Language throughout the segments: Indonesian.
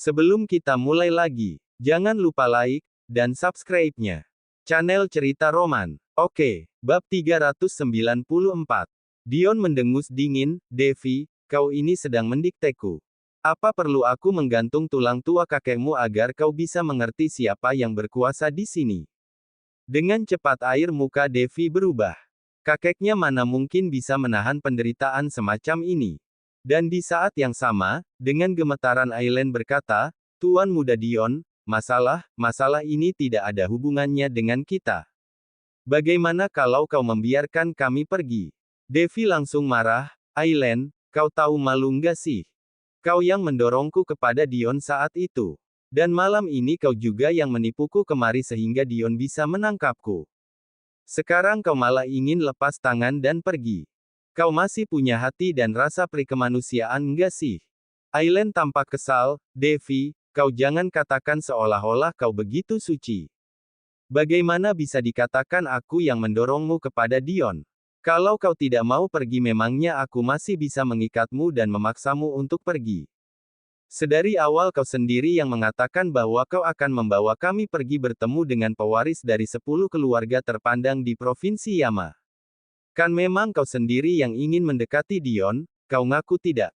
Sebelum kita mulai lagi, jangan lupa like dan subscribe-nya. Channel Cerita Roman. Oke, bab 394. Dion mendengus dingin, "Devi, kau ini sedang mendikteku. Apa perlu aku menggantung tulang tua kakekmu agar kau bisa mengerti siapa yang berkuasa di sini?" Dengan cepat air muka Devi berubah. Kakeknya mana mungkin bisa menahan penderitaan semacam ini. Dan di saat yang sama, dengan gemetaran Aileen berkata, "Tuan Muda Dion, masalah ini tidak ada hubungannya dengan kita. Bagaimana kalau kau membiarkan kami pergi?" Devi langsung marah, "Aileen, kau tahu malu nggak sih? Kau yang mendorongku kepada Dion saat itu. Dan malam ini kau juga yang menipuku kemari sehingga Dion bisa menangkapku. Sekarang kau malah ingin lepas tangan dan pergi. Kau masih punya hati dan rasa perikemanusiaan nggak sih?" Aileen tampak kesal, "Devi, kau jangan katakan seolah-olah kau begitu suci. Bagaimana bisa dikatakan aku yang mendorongmu kepada Dion? Kalau kau tidak mau pergi memangnya aku masih bisa mengikatmu dan memaksamu untuk pergi. Sedari awal kau sendiri yang mengatakan bahwa kau akan membawa kami pergi bertemu dengan pewaris dari 10 keluarga terpandang di Provinsi Yama. Kan memang kau sendiri yang ingin mendekati Dion, kau ngaku tidak."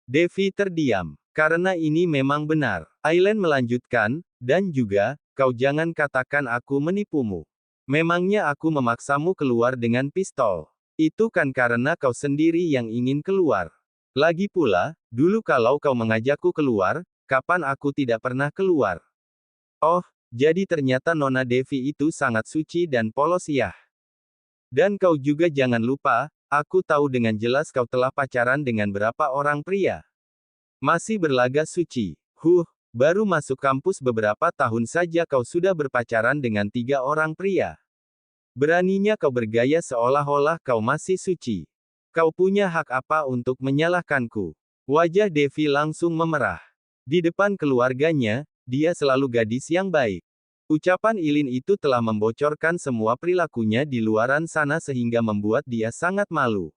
Devi terdiam. "Karena ini memang benar." Aileen melanjutkan, "Dan juga, kau jangan katakan aku menipumu. Memangnya aku memaksamu keluar dengan pistol? Itu kan karena kau sendiri yang ingin keluar. Lagi pula, dulu kalau kau mengajakku keluar, kapan aku tidak pernah keluar? Oh, jadi ternyata Nona Devi itu sangat suci dan polos ya. Dan kau juga jangan lupa, aku tahu dengan jelas kau telah pacaran dengan berapa orang pria. Masih berlaga suci. Baru masuk kampus beberapa tahun saja kau sudah berpacaran dengan 3 orang pria. Beraninya kau bergaya seolah-olah kau masih suci. Kau punya hak apa untuk menyalahkanku?" Wajah Devi langsung memerah. Di depan keluarganya, dia selalu gadis yang baik. Ucapan Aileen itu telah membocorkan semua perilakunya di luaran sana sehingga membuat dia sangat malu.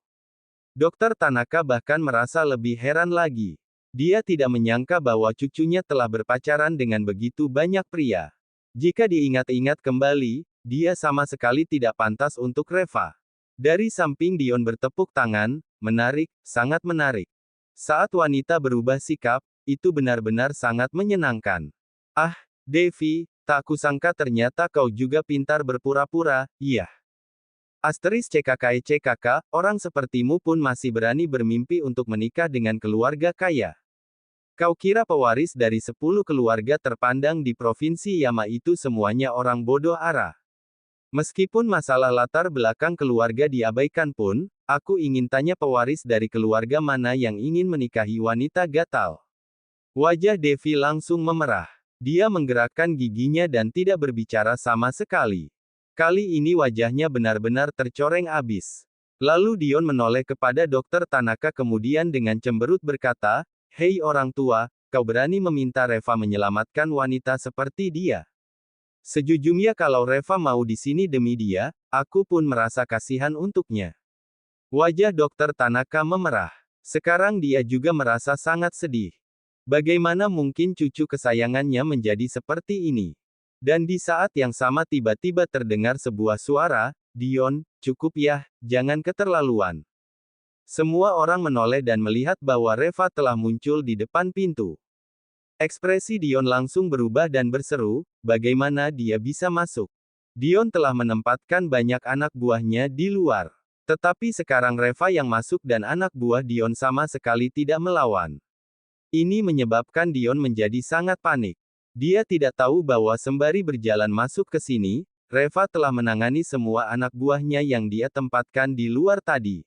Dokter Tanaka bahkan merasa lebih heran lagi. Dia tidak menyangka bahwa cucunya telah berpacaran dengan begitu banyak pria. Jika diingat-ingat kembali, dia sama sekali tidak pantas untuk Reva. Dari samping Dion bertepuk tangan, "Menarik, sangat menarik. Saat wanita berubah sikap, itu benar-benar sangat menyenangkan. Ah, Devi, tak kusangka ternyata kau juga pintar berpura-pura, iya. Asteris CKK, orang sepertimu pun masih berani bermimpi untuk menikah dengan keluarga kaya. Kau kira pewaris dari 10 keluarga terpandang di Provinsi Yama itu semuanya orang bodoh arah? Meskipun masalah latar belakang keluarga diabaikan pun, aku ingin tanya pewaris dari keluarga mana yang ingin menikahi wanita gatal?" Wajah Devi langsung memerah. Dia menggerakkan giginya dan tidak berbicara sama sekali. Kali ini wajahnya benar-benar tercoreng abis. Lalu Dion menoleh kepada Dokter Tanaka kemudian dengan cemberut berkata, "Hei orang tua, kau berani meminta Reva menyelamatkan wanita seperti dia? Sejujurnya kalau Reva mau di sini demi dia, aku pun merasa kasihan untuknya." Wajah Dokter Tanaka memerah. Sekarang dia juga merasa sangat sedih. Bagaimana mungkin cucu kesayangannya menjadi seperti ini? Dan di saat yang sama tiba-tiba terdengar sebuah suara, "Dion, cukup ya, jangan keterlaluan." Semua orang menoleh dan melihat bahwa Reva telah muncul di depan pintu. Ekspresi Dion langsung berubah dan berseru, "Bagaimana dia bisa masuk? Dion telah menempatkan banyak anak buahnya di luar. Tetapi sekarang Reva yang masuk dan anak buah Dion sama sekali tidak melawan." Ini menyebabkan Dion menjadi sangat panik. Dia tidak tahu bahwa sembari berjalan masuk ke sini, Reva telah menangani semua anak buahnya yang dia tempatkan di luar tadi.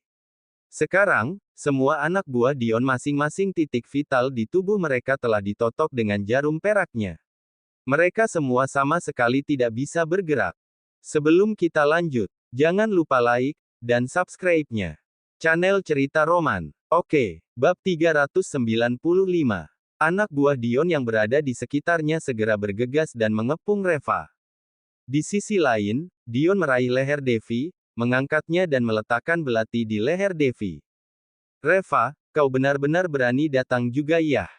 Sekarang, semua anak buah Dion masing-masing titik vital di tubuh mereka telah ditotok dengan jarum peraknya. Mereka semua sama sekali tidak bisa bergerak. Sebelum kita lanjut, jangan lupa like dan subscribe-nya. Channel Cerita Roman. Oke, bab 395. Anak buah Dion yang berada di sekitarnya segera bergegas dan mengepung Reva. Di sisi lain, Dion meraih leher Devi, mengangkatnya dan meletakkan belati di leher Devi. "Reva, kau benar-benar berani datang juga ya.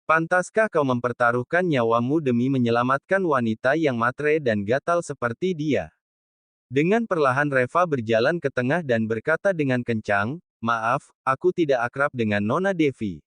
Pantaskah kau mempertaruhkan nyawamu demi menyelamatkan wanita yang matre dan gatal seperti dia? Dengan perlahan Reva berjalan ke tengah dan berkata dengan kencang, "Maaf, aku tidak akrab dengan Nona Devi.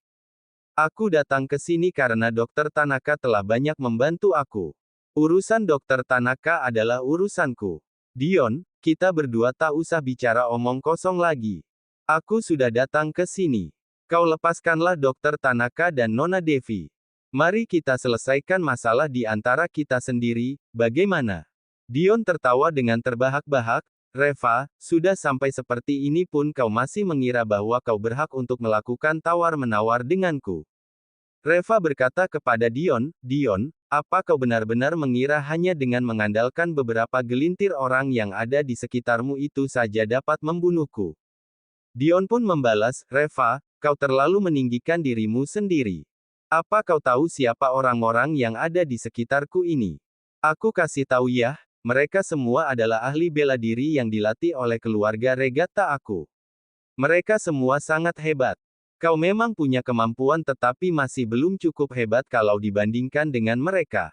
Aku datang ke sini karena Dokter Tanaka telah banyak membantu aku. Urusan Dokter Tanaka adalah urusanku. Dion, kita berdua tak usah bicara omong kosong lagi. Aku sudah datang ke sini. Kau lepaskanlah Dokter Tanaka dan Nona Devi. Mari kita selesaikan masalah di antara kita sendiri, bagaimana?" Dion tertawa dengan terbahak-bahak. "Reva, sudah sampai seperti ini pun kau masih mengira bahwa kau berhak untuk melakukan tawar-menawar denganku." Reva berkata kepada Dion, "Dion, apa kau benar-benar mengira hanya dengan mengandalkan beberapa gelintir orang yang ada di sekitarmu itu saja dapat membunuhku?" Dion pun membalas, "Reva, kau terlalu meninggikan dirimu sendiri. Apa kau tahu siapa orang-orang yang ada di sekitarku ini? Aku kasih tahu ya, mereka semua adalah ahli bela diri yang dilatih oleh keluarga Regata aku. Mereka semua sangat hebat. Kau memang punya kemampuan tetapi masih belum cukup hebat kalau dibandingkan dengan mereka."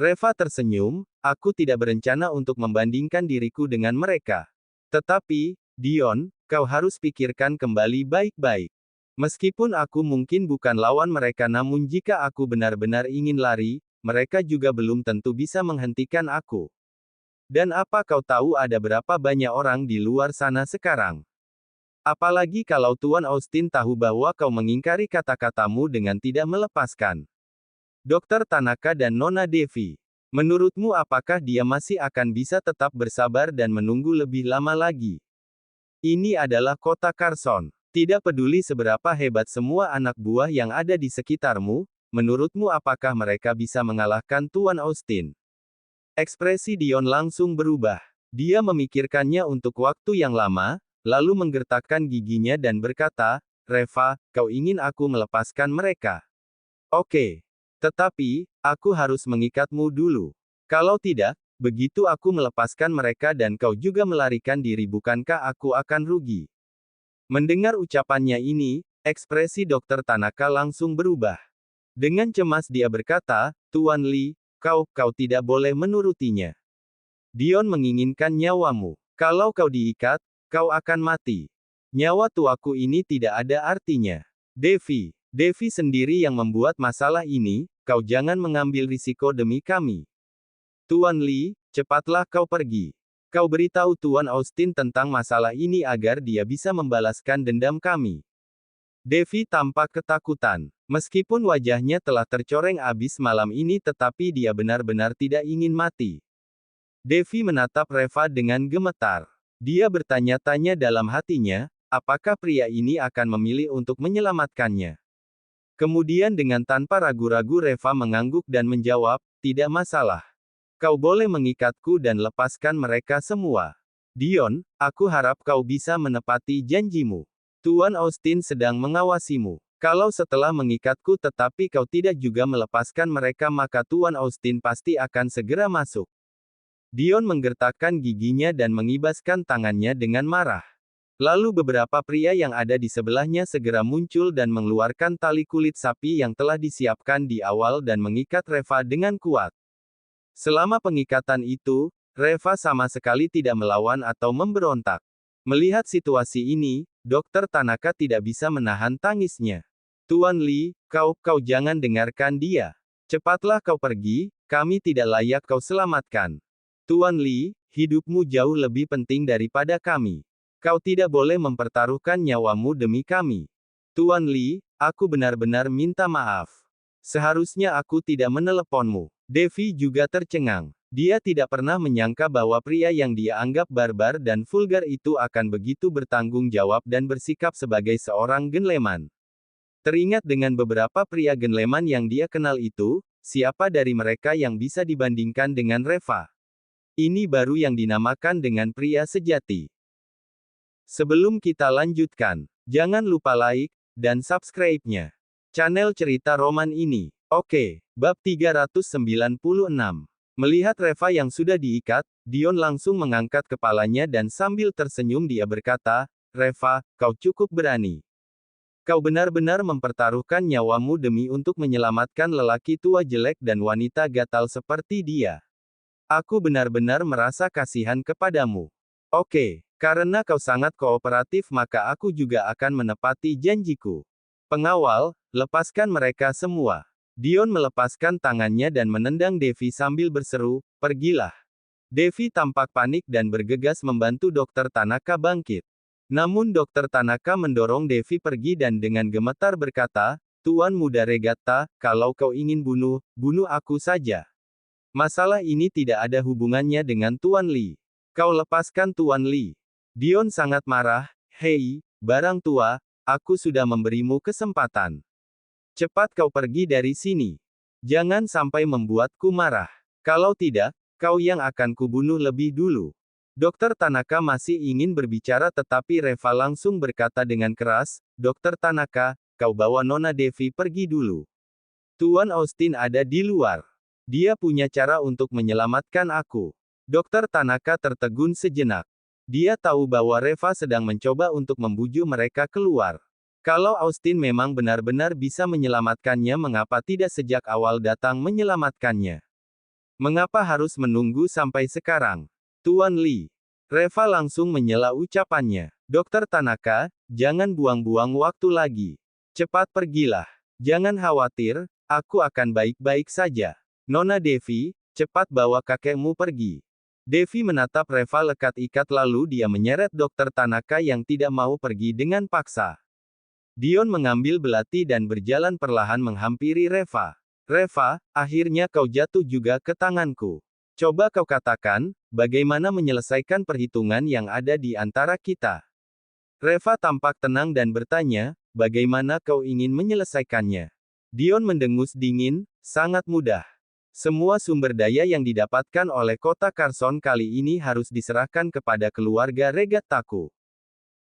Reva tersenyum, "Aku tidak berencana untuk membandingkan diriku dengan mereka. Tetapi, Dion, kau harus pikirkan kembali baik-baik. Meskipun aku mungkin bukan lawan mereka namun jika aku benar-benar ingin lari, mereka juga belum tentu bisa menghentikan aku. Dan apa kau tahu ada berapa banyak orang di luar sana sekarang? Apalagi kalau Tuan Austin tahu bahwa kau mengingkari kata-katamu dengan tidak melepaskan Dokter Tanaka dan Nona Devi. Menurutmu apakah dia masih akan bisa tetap bersabar dan menunggu lebih lama lagi? Ini adalah kota Carson. Tidak peduli seberapa hebat semua anak buah yang ada di sekitarmu, menurutmu apakah mereka bisa mengalahkan Tuan Austin?" Ekspresi Dion langsung berubah. Dia memikirkannya untuk waktu yang lama, lalu menggertakkan giginya dan berkata, "Reva, kau ingin aku melepaskan mereka? Oke. Tetapi, aku harus mengikatmu dulu. Kalau tidak, begitu aku melepaskan mereka dan kau juga melarikan diri bukankah aku akan rugi?" Mendengar ucapannya ini, ekspresi Dokter Tanaka langsung berubah. Dengan cemas dia berkata, "Tuan Li, kau tidak boleh menurutinya. Dion menginginkan nyawamu. Kalau kau diikat, kau akan mati. Nyawa tuaku ini tidak ada artinya. Devi sendiri yang membuat masalah ini, kau jangan mengambil risiko demi kami. Tuan Li, cepatlah kau pergi. Kau beritahu Tuan Austin tentang masalah ini agar dia bisa membalaskan dendam kami." Devi tampak ketakutan. Meskipun wajahnya telah tercoreng abis malam ini tetapi dia benar-benar tidak ingin mati. Devi menatap Reva dengan gemetar. Dia bertanya-tanya dalam hatinya, apakah pria ini akan memilih untuk menyelamatkannya. Kemudian dengan tanpa ragu-ragu Reva mengangguk dan menjawab, "Tidak masalah. Kau boleh mengikatku dan lepaskan mereka semua. Dion, aku harap kau bisa menepati janjimu. Tuan Austin sedang mengawasimu. Kalau setelah mengikatku tetapi kau tidak juga melepaskan mereka maka Tuan Austin pasti akan segera masuk." Dion menggertakkan giginya dan mengibaskan tangannya dengan marah. Lalu beberapa pria yang ada di sebelahnya segera muncul dan mengeluarkan tali kulit sapi yang telah disiapkan di awal dan mengikat Reva dengan kuat. Selama pengikatan itu, Reva sama sekali tidak melawan atau memberontak. Melihat situasi ini, Dokter Tanaka tidak bisa menahan tangisnya. "Tuan Li, kau jangan dengarkan dia. Cepatlah kau pergi, kami tidak layak kau selamatkan. Tuan Li, hidupmu jauh lebih penting daripada kami. Kau tidak boleh mempertaruhkan nyawamu demi kami. Tuan Li, aku benar-benar minta maaf. Seharusnya aku tidak meneleponmu." Devi juga tercengang. Dia tidak pernah menyangka bahwa pria yang dia anggap barbar dan vulgar itu akan begitu bertanggung jawab dan bersikap sebagai seorang gentleman. Teringat dengan beberapa pria gentleman yang dia kenal itu, siapa dari mereka yang bisa dibandingkan dengan Reva? Ini baru yang dinamakan dengan pria sejati. Sebelum kita lanjutkan, jangan lupa like dan subscribe-nya channel cerita roman ini. Oke, bab 396. Melihat Reva yang sudah diikat, Dion langsung mengangkat kepalanya dan sambil tersenyum dia berkata, "Reva, kau cukup berani. Kau benar-benar mempertaruhkan nyawamu demi untuk menyelamatkan lelaki tua jelek dan wanita gatal seperti dia. Aku benar-benar merasa kasihan kepadamu. Oke, karena kau sangat kooperatif maka aku juga akan menepati janjiku. Pengawal, lepaskan mereka semua. Dion melepaskan tangannya dan menendang Devi sambil berseru, pergilah. Devi tampak panik dan bergegas membantu Dokter Tanaka bangkit. Namun Dokter Tanaka mendorong Devi pergi dan dengan gemetar berkata, Tuan Muda Regatta, kalau kau ingin bunuh, bunuh aku saja. Masalah ini tidak ada hubungannya dengan Tuan Li. Kau lepaskan Tuan Li. Dion sangat marah, hei, barang tua, aku sudah memberimu kesempatan. Cepat kau pergi dari sini. Jangan sampai membuatku marah. Kalau tidak, kau yang akan kubunuh lebih dulu. Dokter Tanaka masih ingin berbicara tetapi Reva langsung berkata dengan keras, Dokter Tanaka, kau bawa Nona Devi pergi dulu. Tuan Austin ada di luar. Dia punya cara untuk menyelamatkan aku. Dokter Tanaka tertegun sejenak. Dia tahu bahwa Reva sedang mencoba untuk membujuk mereka keluar. Kalau Austin memang benar-benar bisa menyelamatkannya mengapa tidak sejak awal datang menyelamatkannya? Mengapa harus menunggu sampai sekarang? Tuan Li. Reva langsung menyela ucapannya. Dokter Tanaka, jangan buang-buang waktu lagi. Cepat pergilah. Jangan khawatir, aku akan baik-baik saja. Nona Devi, cepat bawa kakekmu pergi. Devi menatap Reva lekat-ikat lalu dia menyeret Dokter Tanaka yang tidak mau pergi dengan paksa. Dion mengambil belati dan berjalan perlahan menghampiri Reva. Reva, akhirnya kau jatuh juga ke tanganku. Coba kau katakan, bagaimana menyelesaikan perhitungan yang ada di antara kita. Reva tampak tenang dan bertanya, bagaimana kau ingin menyelesaikannya? Dion mendengus dingin, sangat mudah. Semua sumber daya yang didapatkan oleh kota Carson kali ini harus diserahkan kepada keluarga Regattaku.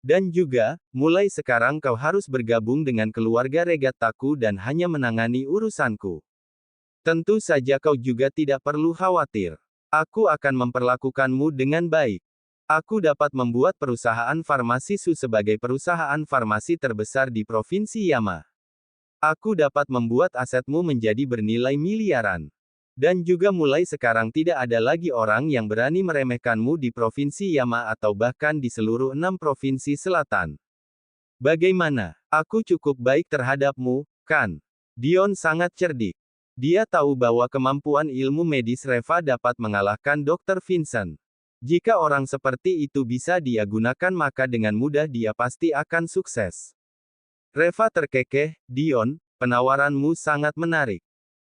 Dan juga, mulai sekarang kau harus bergabung dengan keluarga Regattaku dan hanya menangani urusanku. Tentu saja kau juga tidak perlu khawatir. Aku akan memperlakukanmu dengan baik. Aku dapat membuat perusahaan farmasi Su sebagai perusahaan farmasi terbesar di Provinsi Yama. Aku dapat membuat asetmu menjadi bernilai miliaran. Dan juga mulai sekarang tidak ada lagi orang yang berani meremehkanmu di Provinsi Yama atau bahkan di seluruh 6 provinsi selatan. Bagaimana? Aku cukup baik terhadapmu, kan? Dion sangat cerdik. Dia tahu bahwa kemampuan ilmu medis Reva dapat mengalahkan Dr. Vincent. Jika orang seperti itu bisa dia gunakan maka dengan mudah dia pasti akan sukses. Reva terkekeh, Dion, penawaranmu sangat menarik.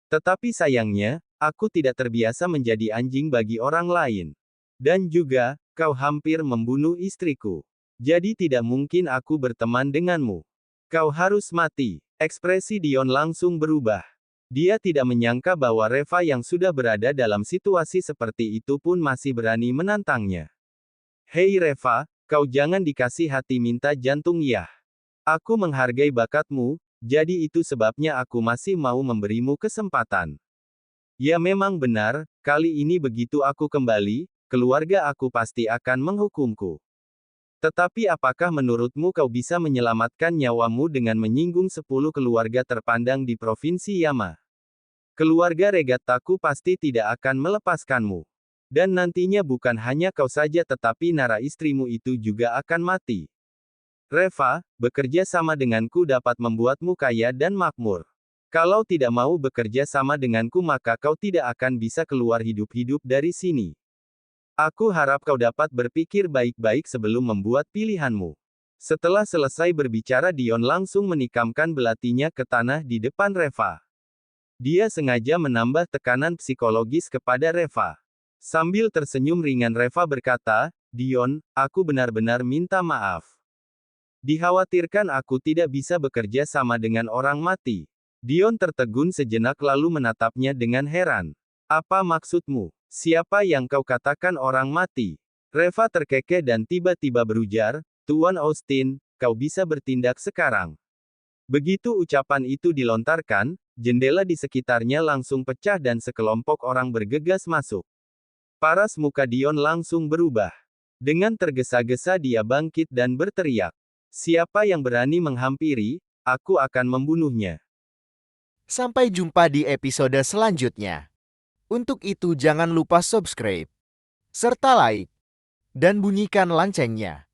Tetapi sayangnya, aku tidak terbiasa menjadi anjing bagi orang lain. Dan juga, kau hampir membunuh istriku. Jadi tidak mungkin aku berteman denganmu. Kau harus mati. Ekspresi Dion langsung berubah. Dia tidak menyangka bahwa Reva yang sudah berada dalam situasi seperti itu pun masih berani menantangnya. Hei Reva, kau jangan dikasih hati minta jantung ya. Aku menghargai bakatmu, jadi itu sebabnya aku masih mau memberimu kesempatan. Ya memang benar, kali ini begitu aku kembali, keluarga aku pasti akan menghukumku. Tetapi apakah menurutmu kau bisa menyelamatkan nyawamu dengan menyinggung 10 keluarga terpandang di Provinsi Yama? Keluarga Regattaku pasti tidak akan melepaskanmu. Dan nantinya bukan hanya kau saja tetapi Nara istrimu itu juga akan mati. Reva, bekerja sama denganku dapat membuatmu kaya dan makmur. Kalau tidak mau bekerja sama denganku maka kau tidak akan bisa keluar hidup-hidup dari sini. Aku harap kau dapat berpikir baik-baik sebelum membuat pilihanmu. Setelah selesai berbicara Dion langsung menikamkan belatinya ke tanah di depan Reva. Dia sengaja menambah tekanan psikologis kepada Reva. Sambil tersenyum ringan Reva berkata, Dion, aku benar-benar minta maaf. Dikhawatirkan aku tidak bisa bekerja sama dengan orang mati. Dion tertegun sejenak lalu menatapnya dengan heran. Apa maksudmu? Siapa yang kau katakan orang mati? Reva terkekeh dan tiba-tiba berujar, Tuan Austin, kau bisa bertindak sekarang. Begitu ucapan itu dilontarkan, jendela di sekitarnya langsung pecah dan sekelompok orang bergegas masuk. Paras muka Dion langsung berubah. Dengan tergesa-gesa dia bangkit dan berteriak. Siapa yang berani menghampiri, Aku akan membunuhnya. Sampai jumpa di episode selanjutnya. Untuk itu jangan lupa subscribe, serta like, dan bunyikan loncengnya.